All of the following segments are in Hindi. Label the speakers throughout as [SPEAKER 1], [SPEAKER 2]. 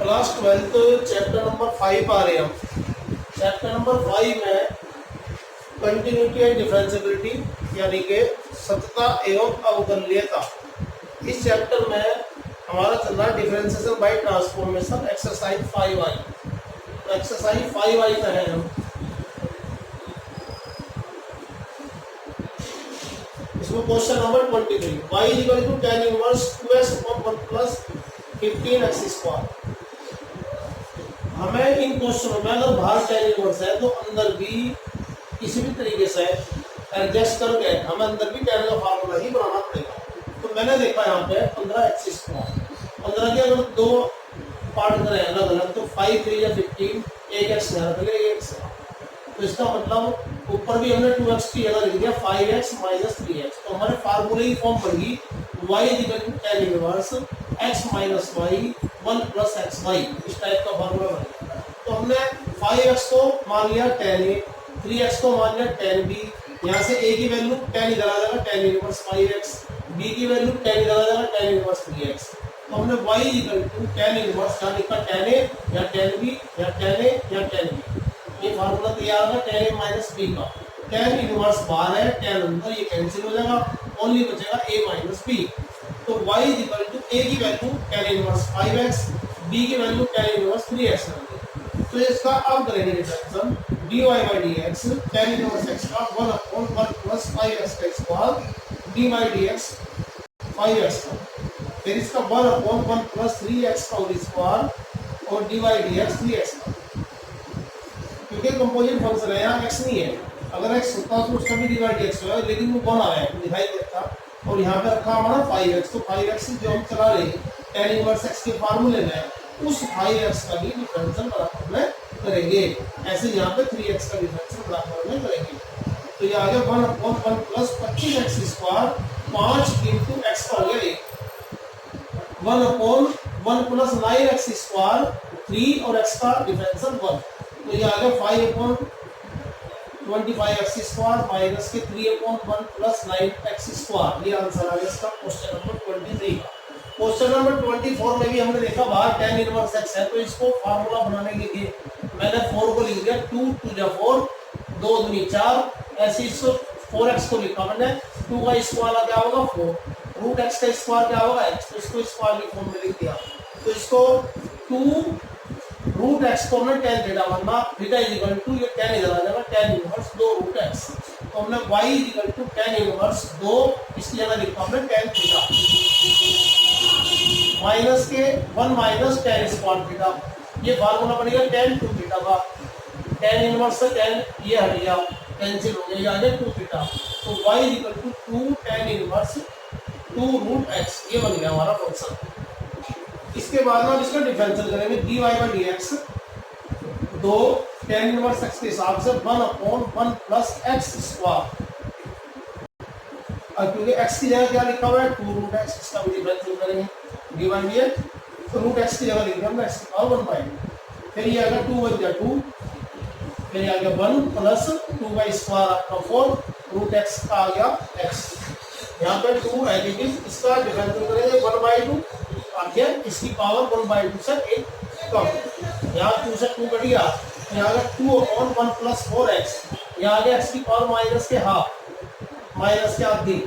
[SPEAKER 1] क्लास 12 चैप्टर नंबर 5 आ रहे हैं हम। चैप्टर नंबर 5 में कंटिन्यूटी एंड डिफरेंशिएबिलिटी यानी कि सतता एवं अवकलनीयता। इस चैप्टर में हमारा चल रहा है differentiation bye transformation exercise 5i। तो एक्सरसाइज 5i में है हम। इसमें question number 23 y equal to tan inverse 2x upon 1 plus 15x square. हमें इन क्वेश्चनों में अगर बाहर tan इनवर्स है तो अंदर भी किसी भी तरीके से एडजस्ट करके हमें अंदर भी tan का फार्मूला ही बनाना पड़ेगा। तो मैंने देखा यहाँ पे 15x स्क्वायर, 15 के अगर दो पार्ट करें अलग अलग तो 5 3 या 15, एक एक्स यहाँ रख ले एक एक्स। तो इसका मतलब ऊपर भी हमने 2x की जगह लिख दिया 5x माइनस 3x। तो हमारे फार्मूले की फॉर्म बनेगी y equal to tan inverse x minus y 1 plus xy। इस टाइप का फार्मूला बनेगा। तो हमने 5x को मान लिया tan a, 3x को मान लिया tan b। यहाँ से a की वैल्यू tan इधर आ जाएगा tan इनवर्स 5x, b की वैल्यू tan इधर आ जाएगा tan इनवर्स 3x। तो हमने y equal to tan inverse यहाँ लिखा tan a या tan b या tan a या tan b। ये फार्मूला तैयार है tan a माइनस b का। tan इनवर्स बाहर है, tan अंदर, ये कैंसिल हो जाएगा, ओनली बचेगा a माइनस b। तो y इक्वल टू a की value tan inverse 5x, b की वैल्यू tan इनवर्स 3x है। तो इसका अब करेंगे differentiation dy by dx tan inverse x का 1 अपॉन 1 प्लस 5x का स्क्वायर dy dx 5x का, फिर इसका 1 अपॉन 1 प्लस 3x का होल स्क्वायर और dy dx 3x का। क्योंकि कंपोजिट फंक्शन है, यहाँ x नहीं है। अगर x होता तो उसका भी डिवाइड x होगा, लेकिन वो कौन आ रहा है दिखाई देता। और यहाँ पे रखा हमारा 5x। तो 5x जो हम चला रहे tan इनवर्स x के फार्मूले में, उस 5x का भी डिफरेंशियल बराबर में करेंगे। ऐसे यहाँ पे 3x का डिफरेंशियल बराबर में करेंगे। तो ये आ गया 1 upon 1 plus 25x square, 5 into x का हो गया 1, 1 अपॉन 1 प्लस 9x स्क्वायर 3 और x का डिफरेंशियल 1। तो ये आ गया 5 अपॉन 25x स्क्वायर माइनस के 3 अपॉन 1 प्लस 9x स्क्वायर। ये आंसर आ गया इसका क्वेश्चन नंबर 23 का। क्वेश्चन नंबर 24 में भी हमने देखा बाहर tan इनवर्स x है, तो इसको फार्मूला बनाने के लिए मैंने 4 को लिख दिया 2 2 4, 2 दूनी 4। ऐसे इसको 4x को लिखा मैंने, 2 का स्क्वायर क्या होगा 4, रूट x का स्क्वायर क्या होगा x। तो इसको स्क्वायर की फॉर्म में लिख दिया। तो इसको 2 रूट x को हमने tan थीटा बनना, थीटा इक्वल टू ये tan इधर आ जाएगा tan इनवर्स 2 रूट x। तो हमने y equal to tan inverse 2, इसकी जगह लिखा हमने tan थीटा माइनस के 1 माइनस tan स्क्वायर थीटा। ये फार्मूला बनेगा tan 2 थीटा का। tan इनवर्स से tan ये हट गया, कैंसिल हो गया, ये आ गया 2 थीटा। तो y equal to 2 tan inverse 2 root x, ये बन गया हमारा फंक्शन। इसके बाद में इसका डिफरेंशियल करेंगे dy by dx, दो tan इनवर्स x के हिसाब से 1 अपॉन 1 प्लस x स्क्वायर। अब क्योंकि x की जगह क्या लिखा हुआ है 2 रूट x, इसका भी डिफरेंशियल करेंगे dy by dx। तो रूट x की जगह लिख दिया हमने x की पावर 1 बाई। फिर ये आ गया 2 बन गया 2, फिर आ गया 1 प्लस 2 का स्क्वायर आपका 4, रूट x का आ गया x। यहाँ पे 2 एडिटिव, इसका डिफरेंशियल करेंगे 1/2 आ गया, इसकी पावर 1/2 से एक कम। यहाँ 2 से 2 कट गया, यहाँ आ गया 2 अपॉन 1 प्लस 4x। यहाँ आ गया x की पावर माइनस के हाफ, माइनस के आधी।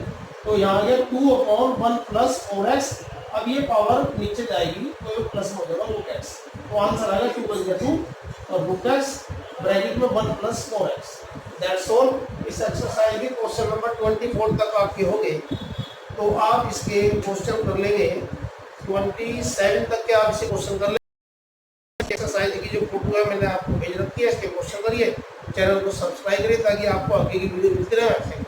[SPEAKER 1] तो यहाँ आ गया 2 अपॉन 1 प्लस 4x। अब ये पावर नीचे जाएगी तो ये प्लस हो जाएगा रूट x। तो आंसर आएगा 2 बन गया 2 और रूट x ब्रैकेट में 1 प्लस 4x। That's all. इस एक्सरसाइज के क्वेश्चन नंबर 24 तक आपके हो गए। तो आप इसके क्वेश्चन कर लेंगे 27 तक के, आप इसे क्वेश्चन कर लेंगे। एक्सरसाइज की जो फोटो है मैंने आपको भेज रखी है, इसके क्वेश्चन करिए, चैनल को सब्सक्राइब करिए ताकि आपको आगे की वीडियो मिलती रहे।